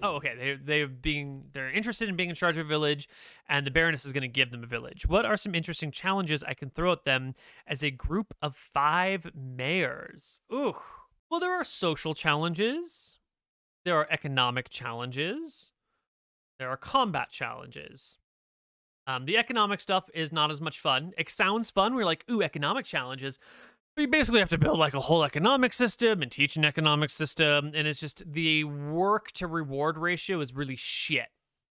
Oh, okay. They're interested in being in charge of a village, and the Baroness is going to give them a village. What are some interesting challenges I can throw at them as a group of 5 mayors? Ooh. Well, there are social challenges. There are economic challenges. There are combat challenges. The economic stuff is not as much fun. It sounds fun. We're like, ooh, economic challenges. But you basically have to build like a whole economic system and teach an economic system. And it's just the work to reward ratio is really shit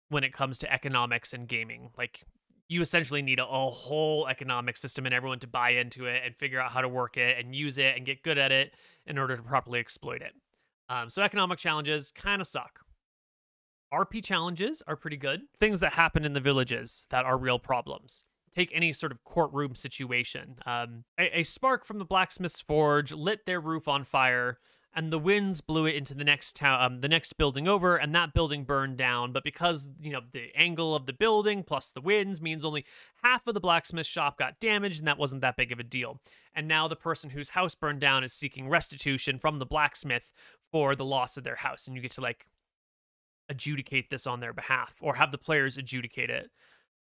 when it comes to economics and gaming. Like, you essentially need a whole economic system and everyone to buy into it and figure out how to work it and use it and get good at it in order to properly exploit it. So economic challenges kind of suck. RP challenges are pretty good. Things that happen in the villages that are real problems. Take any sort of courtroom situation. A spark from the blacksmith's forge lit their roof on fire, and the winds blew it into the next town, the next building over, and that building burned down. But because, you know, the angle of the building plus the winds means only half of the blacksmith shop got damaged, and that wasn't that big of a deal. And now the person whose house burned down is seeking restitution from the blacksmith for the loss of their house, and you get to like adjudicate this on their behalf or have the players adjudicate it.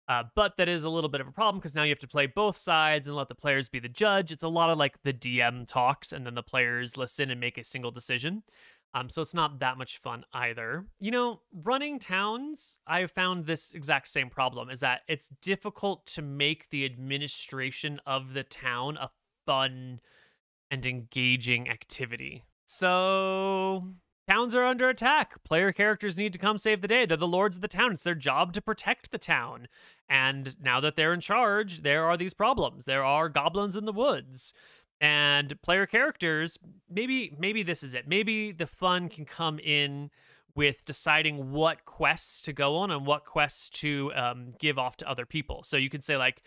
But that is a little bit of a problem because now you have to play both sides and let the players be the judge. It's a lot of like the DM talks and then the players listen and make a single decision. So it's not that much fun either. You know, running towns, I've found this exact same problem, is that it's difficult to make the administration of the town a fun and engaging activity. So towns are under attack. Player characters need to come save the day. They're the lords of the town. It's their job to protect the town. And now that they're in charge, there are these problems. There are goblins in the woods. And player characters, maybe this is it. Maybe the fun can come in with deciding what quests to go on and what quests to give off to other people. So you could say, like,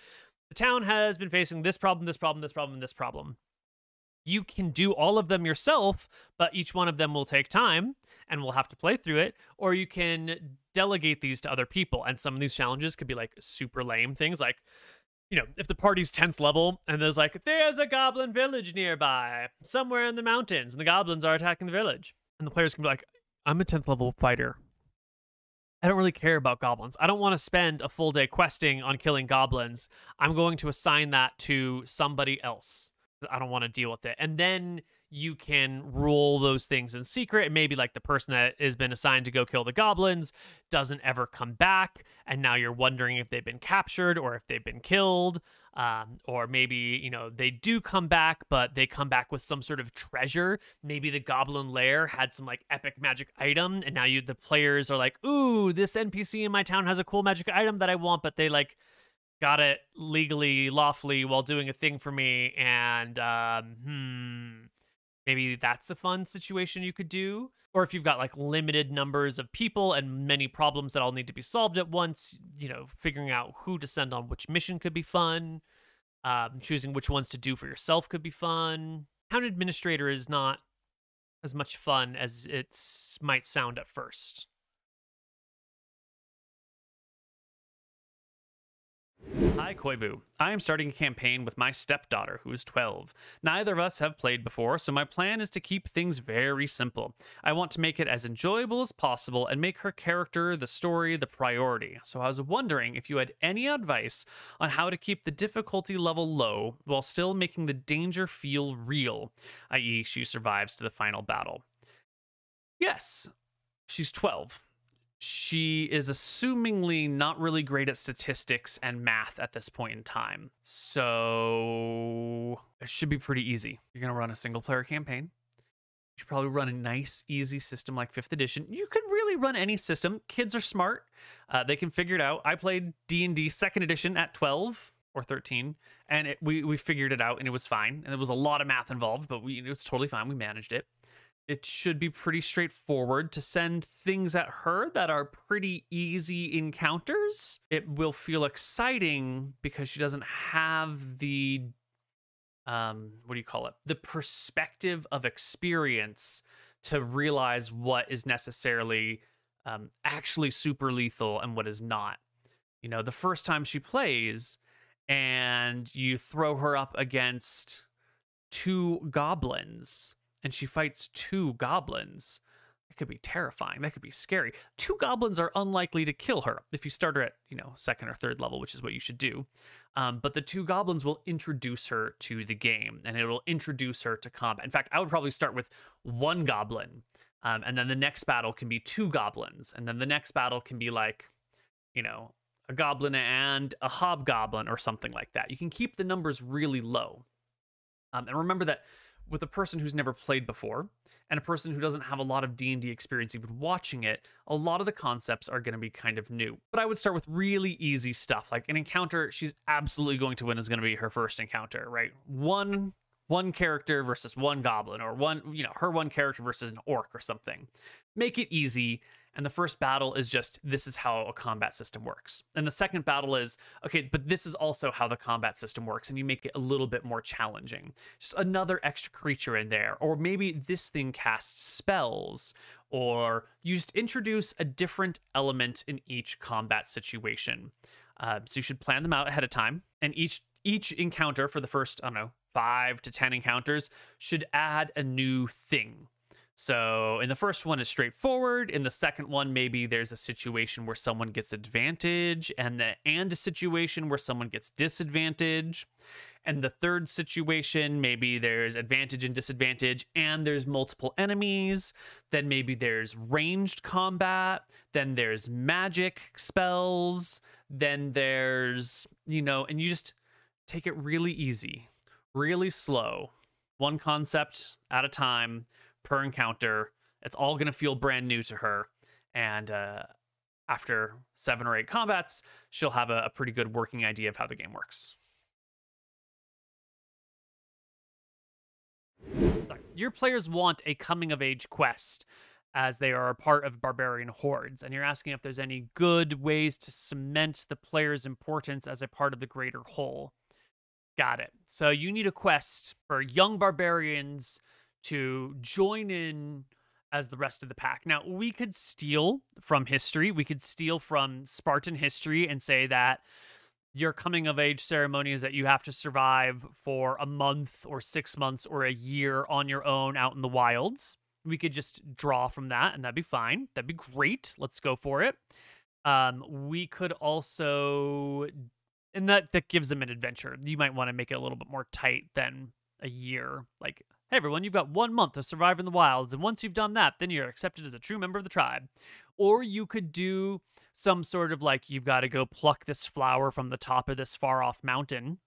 the town has been facing this problem, this problem, this problem, and this problem. You can do all of them yourself, but each one of them will take time and we'll have to play through it. Or you can delegate these to other people. And some of these challenges could be like super lame things like, you know, if the party's 10th level and there's like, there's a goblin village nearby, somewhere in the mountains, and the goblins are attacking the village. And the players can be like, I'm a 10th level fighter. I don't really care about goblins. I don't want to spend a full day questing on killing goblins. I'm going to assign that to somebody else. I don't want to deal with it. And then you can roll those things in secret. And maybe like the person that has been assigned to go kill the goblins doesn't ever come back. And now you're wondering if they've been captured or if they've been killed. Or maybe, you know, they do come back, but they come back with some sort of treasure. Maybe the goblin lair had some like epic magic item. And now the players are like, ooh, this NPC in my town has a cool magic item that I want, but they like got it legally, lawfully while doing a thing for me, and maybe that's a fun situation you could do. Or if you've got like limited numbers of people and many problems that all need to be solved at once, you know, figuring out who to send on which mission could be fun. Choosing which ones to do for yourself could be fun. Town administrator is not as much fun as it might sound at first. Hi, Koibu. I am starting a campaign with my stepdaughter, who is 12. Neither of us have played before, so my plan is to keep things very simple. I want to make it as enjoyable as possible and make her character, the story, the priority. So I was wondering if you had any advice on how to keep the difficulty level low while still making the danger feel real, i.e. she survives to the final battle. Yes, she's 12. She is assumingly not really great at statistics and math at this point in time. So it should be pretty easy. You're going to run a single player campaign. You should probably run a nice, easy system like 5th edition. You could really run any system. Kids are smart. They can figure it out. I played D&D 2nd edition at 12 or 13, and we figured it out, and it was fine. And there was a lot of math involved, but it was totally fine. We managed it. It should be pretty straightforward to send things at her that are pretty easy encounters. It will feel exciting because she doesn't have the, what do you call it? The perspective of experience to realize what is necessarily actually super lethal and what is not. You know, the first time she plays and you throw her up against 2 goblins, and she fights 2 goblins. could be terrifying. That could be scary. 2 goblins are unlikely to kill her if you start her at, second or third level, which is what you should do. But the 2 goblins will introduce her to the game, and it will introduce her to combat. In fact, I would probably start with 1 goblin, and then the next battle can be 2 goblins, and then the next battle can be like, a goblin and a hobgoblin or something like that. You can keep the numbers really low. And remember that with a person who's never played before and a person who doesn't have a lot of D&D experience even watching it, a lot of the concepts are going to be kind of new. But I would start with really easy stuff, like an encounter she's absolutely going to win is going to be her first encounter, right? One character versus 1 goblin, or her 1 character versus an orc or something. Make it easy. And the first battle is just, this is how a combat system works. And the second battle is, okay, but this is also how the combat system works. And you make it a little bit more challenging. Just another extra creature in there. Or maybe this thing casts spells. Or you just introduce a different element in each combat situation. So you should plan them out ahead of time. And each encounter for the first, 5 to 10 encounters should add a new thing. So in the first one, it's straightforward. In the second one, maybe there's a situation where someone gets advantage and a situation where someone gets disadvantage. And the third situation, maybe there's advantage and disadvantage and there's multiple enemies. Then maybe there's ranged combat. Then there's magic spells. Then there's, and you just take it really easy, really slow, 1 concept at a time per encounter. It's all going to feel brand new to her. And after 7 or 8 combats, she'll have a pretty good working idea of how the game works. Your players want a coming-of-age quest, as they are a part of barbarian hordes, and you're asking if there's any good ways to cement the player's importance as a part of the greater whole. Got it. So you need a quest for young barbarians to join in as the rest of the pack. Now, we could steal from history. We could steal from Spartan history and say that your coming-of-age ceremony is that you have to survive for a month or 6 months or a year on your own out in the wilds. We could just draw from that, and that'd be fine. That'd be great. Let's go for it. We could also... And that gives them an adventure. You might want to make it a little bit more tight than a year. Like, hey, everyone, you've got 1 month to survive in the wilds, and once you've done that, then you're accepted as a true member of the tribe. Or you could do some sort of like, you've got to go pluck this flower from the top of this far-off mountain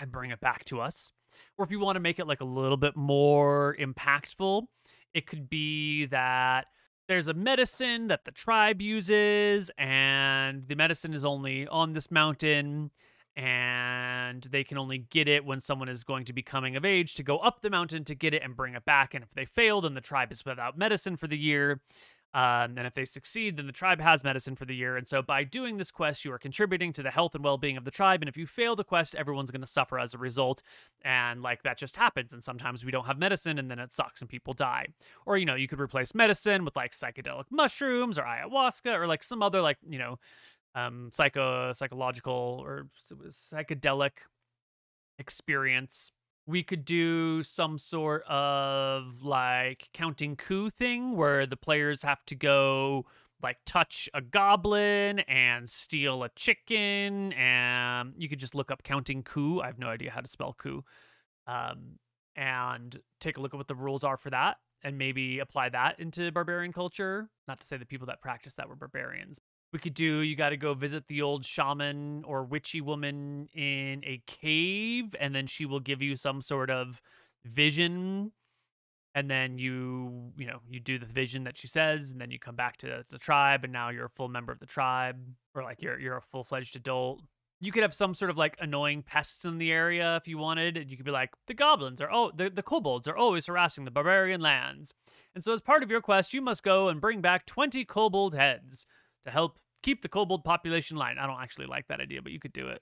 and bring it back to us. Or if you want to make it like a little bit more impactful, it could be that there's a medicine that the tribe uses, and the medicine is only on this mountain, and they can only get it when someone is going to be coming of age to go up the mountain to get it and bring it back. And if they fail, then the tribe is without medicine for the year. And if they succeed, then the tribe has medicine for the year. And so by doing this quest, you are contributing to the health and well-being of the tribe. And if you fail the quest, everyone's going to suffer as a result. And like that just happens. And sometimes we don't have medicine, and then it sucks and people die. Or, you could replace medicine with like psychedelic mushrooms or ayahuasca or like some other like, psychological or psychedelic experience. We could do some sort of like counting coup thing where the players have to go like touch a goblin and steal a chicken, and you could just look up counting coup. I have no idea how to spell coup. And take a look at what the rules are for that and maybe apply that into barbarian culture. Not to say the people that practiced that were barbarians. We could do, you got to go visit the old shaman or witchy woman in a cave, and then she will give you some sort of vision. And then you do the vision that she says, and then you come back to the tribe, and now you're a full member of the tribe, or like you're a full-fledged adult. You could have some sort of like annoying pests in the area if you wanted. You could be like, the kobolds are always harassing the barbarian lands. And so as part of your quest, you must go and bring back 20 kobold heads to help keep the kobold population line. I don't actually like that idea, but you could do it.